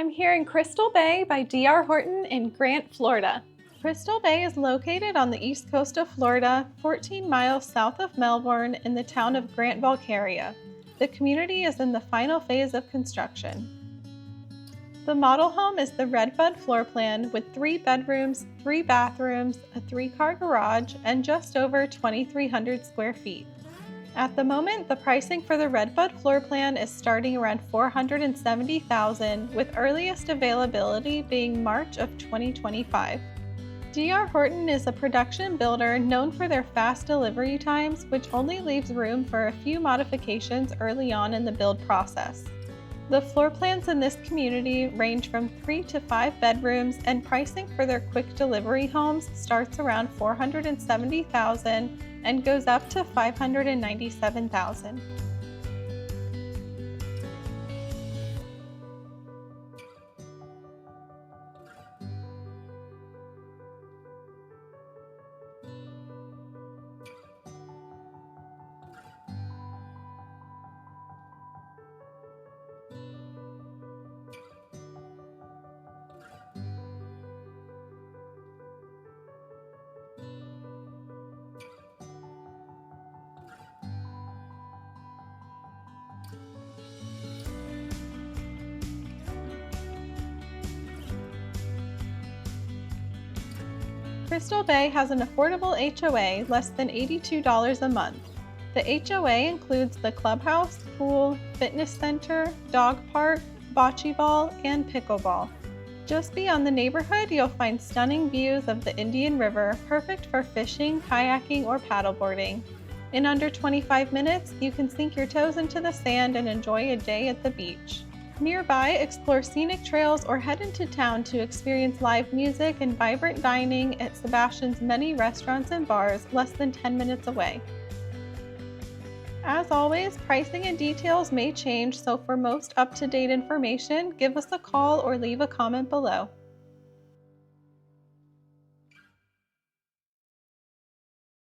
I'm here in Crystal Bay by DR Horton in Grant, Florida. Crystal Bay is located on the east coast of Florida, 14 miles south of Melbourne in the town of Grant-Valkaria. The community is in the final phase of construction. The model home is the Redbud floor plan with 3 bedrooms, 3 bathrooms, a 3-car garage, and just over 2,300 square feet. At the moment, the pricing for the Redbud floor plan is starting around $470,000, with earliest availability being March of 2025. DR Horton is a production builder known for their fast delivery times, which only leaves room for a few modifications early on in the build process. The floor plans in this community range from 3 to 5 bedrooms, and pricing for their quick delivery homes starts around $470,000 and goes up to $597,000. Crystal Bay has an affordable HOA less than $82 a month. The HOA includes the clubhouse, pool, fitness center, dog park, bocce ball, and pickleball. Just beyond the neighborhood, you'll find stunning views of the Indian River, perfect for fishing, kayaking, or paddleboarding. In under 25 minutes, you can sink your toes into the sand and enjoy a day at the beach. Nearby, explore scenic trails or head into town to experience live music and vibrant dining at Sebastian's many restaurants and bars less than 10 minutes away. As always, pricing and details may change, so for most up-to-date information, give us a call or leave a comment below.